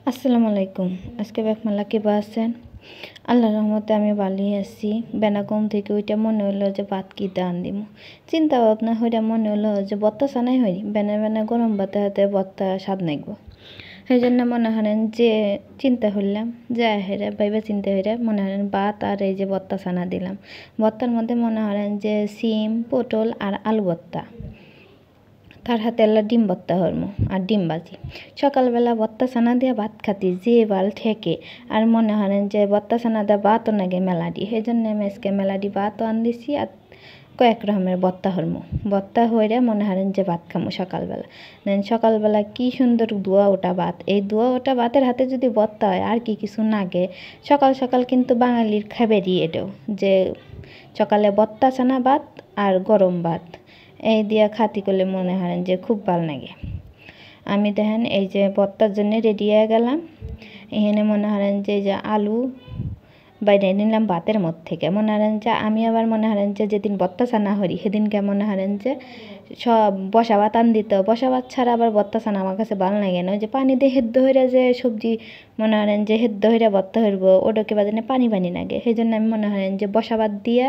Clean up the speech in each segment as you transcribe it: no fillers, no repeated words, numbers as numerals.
আসসালামু আলাইকুম। আজকে ব্যাকমেলা কিবা আছেন? আল্লাহর রহমতে আমি ভালোই আছি। বেলা ঘুম থেকে ওইটা মনে হলো যে ভাত কি দান দিব। চিন্তা ভাবনা হইয়া মনে হলো যে বত্তা চানাই হই বেনা বেনা গরম ভাতে হাতে বত্তা স্বাদ নাগব। সেই জন্য মনে হারেন যে চিন্তা করলাম যে হেরে ভাইবা চিন্তা হইরা মনে হারেন ভাত আর এই যে বত্তা চানা দিলাম। বত্তার মধ্যে মনে হারেন যে সিম, পটল আর আলু ভর্তা। তার হাতে এলা ডিম ভর্তা হরমু আর ডিম ভাজি। সকালবেলা ভর্তা চানা দিয়া ভাত খাতি যে বাল ঠেকে আর মনে হরেন যে ভর্তা চানা দেওয়া ভাতও নাগে মেলাডি। সেই জন্য আমি আজকে মেলাডি ভাতও আন দিছি আর কয়েক রকমের ভর্তা হরমু। ভর্তা হইরে মনে হারেন যে ভাত খামু সকালবেলা। দেন সকালবেলা কি সুন্দর ধোয়া ওঠা ভাত। এই ধোয়া ওঠা ভাতের হাতে যদি ভর্তা হয় আর কি কিছু নাগে। সকাল সকাল কিন্তু বাঙালির খাবারই এটাও যে সকালে ভর্তা চানা ভাত আর গরম ভাত এই দিয়া খাতি করলে মনে হারেন যে খুব ভাল লাগে। আমি দেখেন এই যে ভর্তার জন্য রেডি হয়ে গেলাম। এখানে মনে হারেন যে আলু বাইরে নিলাম ভাতের মধ্যে থেকে। মনে হারেন যে আমি আবার মনে হারেন যে যেদিন ভর্তা চানা হরি সেদিনকে মনে হারেন যে সব বসা ভাত আন দিত। বসা ভাত ছাড়া আবার ভর্তা চানা আমার কাছে ভালো লাগে না। ওই যে পানি দিয়ে সেদ্ধ হইরা যে সবজি মনে হারেন যে সেদ্ধ হইরা ভর্তা হইব ওটাকে বাদে পানি পানি লাগে। সেই জন্য আমি মনে হারেন যে বসা ভাত দিয়া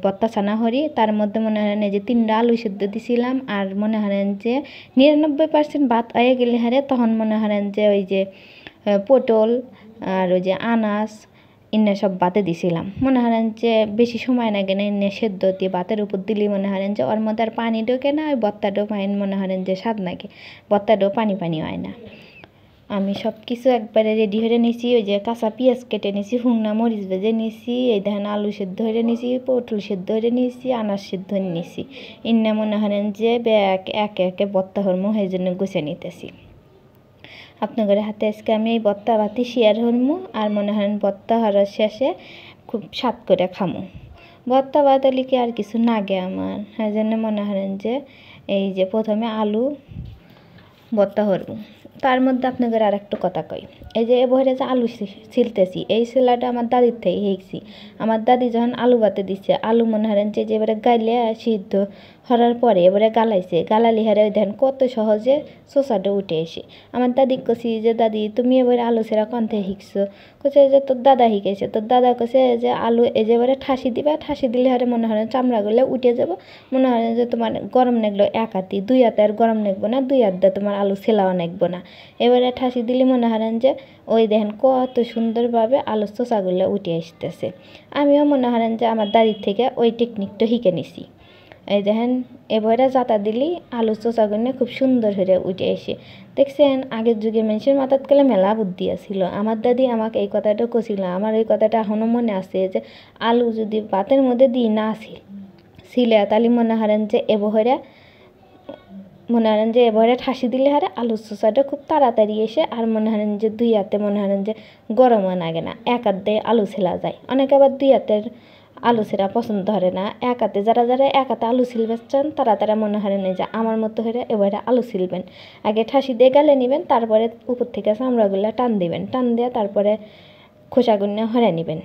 ভর্তা চানা হরি। তার মধ্যে মনে হারেন এই যে 3টা আলু সেদ্ধ দিছিলাম আর মনে হারেন যে 99% ভাত হয়ে গেলে হারে তখন মনে হারেন যে ওই যে পটল আর ওই যে আনাস ইন্নে সব ভাতে দিছিলাম। মনে হারেন যে বেশি সময় লাগে না ইন্নে সেদ্ধ দিয়ে ভাতের উপর দিলে মনে হারেন যে ওর মধ্যে আর পানি ঢোকে না। ওই ভর্তাটাও পাইন মনে হারেন যে স্বাদ লাগে। ভর্তাটাও পানি পানি হয় না। আমি সব কিছু একবারে রেডি হয়ে নিছি। ওই যে কাঁচা পেঁয়াজ কেটে নিছি, শুকনা মরিচ ভেজে নিছি, এই দেখেন আলু সেদ্ধ হয়ে নিছি, পটল সেদ্ধ হয়ে নিছি, আনাজ সেদ্ধ নিছি। ইন্না মনে হারেন যে একে একে ভর্তা হরমু সেই জন্য গুছিয়ে নিতেছি। আপনাদের হাতে আজকে আমি এই ভর্তা বাতি শেয়ার হরমু আর মনে হারেন ভর্তা হওয়ার শেষে খুব স্বাদ করে খামু। ভর্তা বাতালি কি আর কিছু নাগে আমার। সেই জন্য মনে হারেন যে এই যে প্রথমে আলু ভর্তা হরমু। তার মধ্যে আপনাদের আর একটা কথা কই। এই যে এবারে যে আলু ছিলতেছি এই ছেলাটা আমার দাদির থেকে শিখছি। আমার দাদি যখন আলু ভাতে দিচ্ছে আলু মনে হারেন যে এবারে গাইলে সিদ্ধ হওয়ার পরে এবারে গালাইছে গালালি হারে ওই দেখেন কত সহজে চোষাটা উঠে এসে। আমার দাদি কছি যে দাদি তুমি এবারে আলু ছেঁড়া কোন থেকে শিখছো? কছে যে তোর দাদা শিখেছে। তোর দাদা কছে যে আলু এই যে এবারে ঠাসি দিবা, ঠাসি দিলে হারে মনে হয় চামড়াগুলো উঠে যাব। মনে হয় যে তোমার গরম লাগলো এক হাতি, 2 হাতে আর গরম লাগবো না, 2 হাত দিয়ে তোমার আলু ছেলাও লাগবো না। এবারে ঠাসি দিলে মনে হারেন যে ওই দেখেন কত সুন্দরভাবে আলুর চোষাগুলো উঠে আসতেছে। আমিও মনে হারেন যে আমার দাদির থেকে ওই টেকনিকটা শিখে নিছি। এই দেখেন এবারে জাতা দিলি আলুর চোষাগুলো খুব সুন্দর হয়ে উঠে আসে। দেখছেন আগের যুগে মানুষের মাথাত গেলে মেলা বুদ্ধি আছিল। আমার দাদি আমাকে এই কথাটা কছিল। আমার এই কথাটা এখনও মনে আছে যে আলু যদি ভাতের মধ্যে দিই না ছিলে তাহলে মনে হারেন যে এবারে মনে হারেন যে এবারে ঠাসি দিলে হারে আলুর চোষাটা খুব তাড়াতাড়ি এসে আর মনে হারেন যে 2 হাতে মনে হারেন যে গরমও লাগে না। এক হাত দিয়ে আলু ছেলা যায়। অনেকে আবার 2 হাতের আলু ছেঁড়া পছন্দ ধরে না। এক হাতে যারা এক হাতে আলু ছিলবে চান তারা মনে হারেন যে আমার মতো হয়ে এবারে আলু ছিলবেন। আগে ঠাসি দিয়ে গালে নেবেন, তারপরে উপর থেকে চামড়াগুলো টান দিবেন, টান দিয়ে তারপরে খোসাগুলো হরে নেবেন।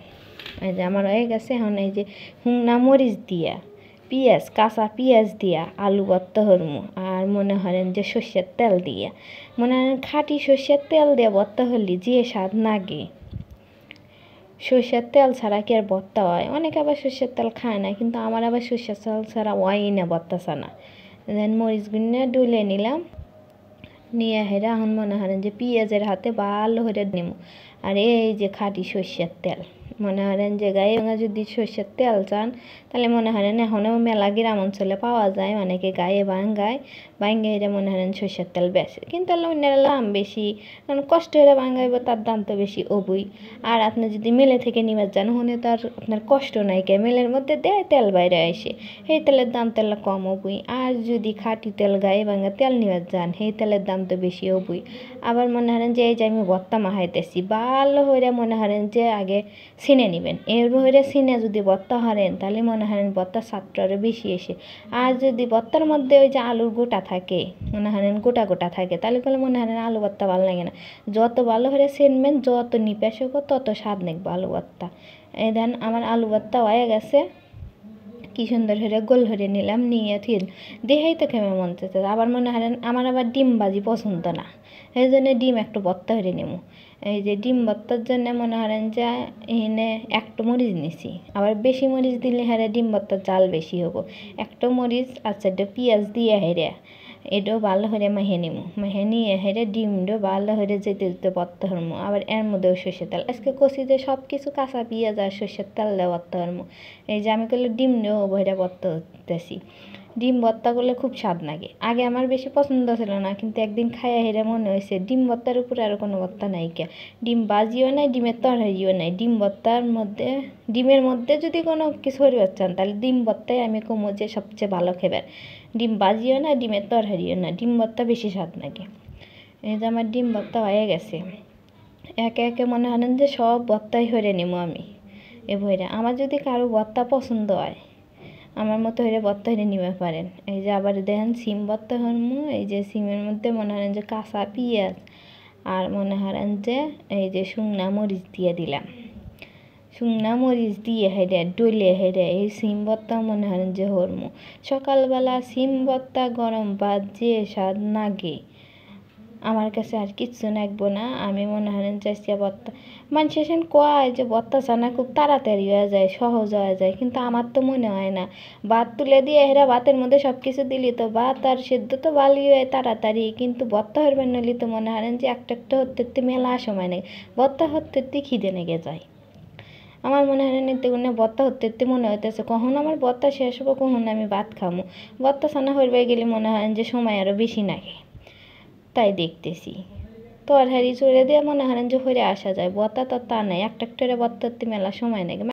এই যে আমার হয়ে গেছে। এখন এই যে শুকনা মরিচ দিয়া পেঁয়াজ কাঁচা পেঁয়াজ দিয়া আলু ভর্তা হরমু আর মনে হরেন যে সর্ষের তেল দিয়া মনে হয় খাঁটি সর্ষের তেল দিয়ে ভর্তা হলি যে স্বাদ নাগে। সর্ষের তেল ছাড়া কি আর ভর্তা হয়? অনেকে আবার সর্ষের তেল খায় না, কিন্তু আমার আবার সর্ষের তেল ছাড়া হয়ই না ভর্তা চানা। দেন মরিচগুলো ডুলে নিলাম, নিয়ে হেরা এখন মনে হারেন যে পেঁয়াজের হাতে ভালো করে নেবো। আর এই যে খাঁটি সর্ষের তেল মনে হারেন যে গায়ে যদি সর্ষের তেল চান তাহলে মনে হারেন এখনও মেলা গ্রাম অঞ্চলে পাওয়া যায়। অনেকে গায়ে ভাঙ্গায় এটা মনে হারেন সর্ষের তেল বেশি, কিন্তু অন্যের দাম বেশি, কারণ কষ্ট হয়ে ভাঙ্গাইব তার দাম তো বেশি অবুই। আর আপনি যদি মেলে থেকে নিবার যান হনে তার আপনার কষ্ট নাই, কে মেলের মধ্যে দেয় তেল বাইরে আসে, সেই তেলের দাম তেল কম অবুই। আর যদি খাঁটি তেল গায়ে ভাঙ্গা তেল নিবার যান সেই তেলের দাম তো বেশি অবুই। আবার মনে হারেন যে এই যে আমি ভর্তা মাখাইতেছি ভালো হইরে মনে হারেন যে আগে ছিনে নেবেন। এর হইরে ছিনে যদি ভর্তা হারেন তাহলে মনে হারেন ভর্তার স্বাদটা আরও বেশি এসে। আর যদি ভর্তার মধ্যে ওই যে আলুর গোটা থাকে মনে হারেন গোটা গোটা থাকে তাহলে মনে হারেন আলু ভর্তা ভালো লাগে না। যত ভালো হয়ে ছিনবেন যত নিপেশ হোক তত স্বাদ নেকবো আলু ভর্তা। এই দেন আমার আলু ভর্তা হয়ে গেছে। কি সুন্দর করে গোল করে নিলাম, নিয়ে থিল দেখাই তো খেমে মন চাচ্ছে। আবার মনে হারেন আমার আবার ডিম ভাজি পছন্দ না, এই জন্য ডিম একটু ভর্তা করে নেবো। এই যে ডিম ভর্তার জন্য মনে করেন যে এখানে একটু মরিচ নিছি, আবার বেশি মরিচ দিলে হারে ডিম ভর্তার জাল বেশি হবো। একটু মরিচ আর চারটে পেঁয়াজ দিয়ে হেরে এটাও ভালো করে মেখে নিব, মেখে নিয়ে হেরে ডিমটাও ভালো করে যেতে যেতে ভর্তা হরমো। আবার এর মধ্যেও সর্ষের তেল, আজকে কষি যে সব কিছু কাঁচা পেঁয়াজ আর সর্ষের তেল দিয়ে ভর্তা হরমো। এই যে আমি করলে ডিম নিয়েও ভরে ভর্তা হতেছি। ডিম ভর্তা করলে খুব স্বাদ লাগে। আগে আমার বেশি পছন্দ ছিল না, কিন্তু একদিন খাইয়া হেরে মনে হয়েছে ডিম ভর্তার উপরে আর কোনো ভর্তা নাই কে। ডিম ভাজিও নাই, ডিমের তরকারিও নাই, ডিম ভর্তার মধ্যে ডিমের মধ্যে যদি কোনো কিছু হরিবার চান তাহলে ডিম ভর্তাই আমি কমো যে সবচেয়ে ভালো খেবার। ডিম ভাজিও না, ডিমের তরকারিও না, ডিম ভর্তা বেশি স্বাদ লাগে। এই যে আমার ডিম ভর্তা হয়ে গেছে, একে একে মনে হয় যে সব ভর্তাই হরে নিবো আমি। এ ভরে আমার যদি কারো ভর্তা পছন্দ হয় আমার মতো হয়ে ভর্তা হয়ে নিতে পারেন। এই যে আবার দেখেন সিম ভর্তা হরমু, এই যে সিমের মধ্যে মনে হয় যে কাঁচা পেঁয়াজ আর মনে করেন যে এই যে শুকনা মরিচ দিয়ে দিলাম, শুকনা মরিচ দিয়ে হেরে ডলে হেরে এই সিম ভর্তা মনে হয় যে হরমু। সকালবেলা সিম ভর্তা গরম ভাত যে স্বাদ লাগে আমার কাছে আর কিচ্ছু লাগবো না। আমি মনে করেন যে আজকে ভর্তা মানুষ এসে কয় যে ভর্তা ছানা খুব তাড়াতাড়ি হয়ে যায়, সহজ হয়ে যায়, কিন্তু আমার তো মনে হয় না। ভাত তুলে দিয়ে হেরা ভাতের মধ্যে সব কিছু দিলি তো ভাত আর সেদ্ধ তো ভালোই হয় তাড়াতাড়ি, কিন্তু ভর্তা হরবার নলি তো মনে করেন যে একটা একটা হতে মেলা সময় নেই, ভর্তা হতে খিদে লেগে যায়। আমার মনে হয় নিতে কোনো ভর্তা হতে মনে হইতেছে কখন আমার ভর্তা শেষ হবো, কখন আমি ভাত খামো। ভর্তা ছানা হরবার গেলে মনে হয় যে সময় আরও বেশি লাগে, তাই দেখতেছি। তরকারি চড়ে দিয়ে মনে হয় যে হরে আসা যায়, ভর্তা তো তা নাই, একটা একটা ভর্তা মেলা সময় লাগে।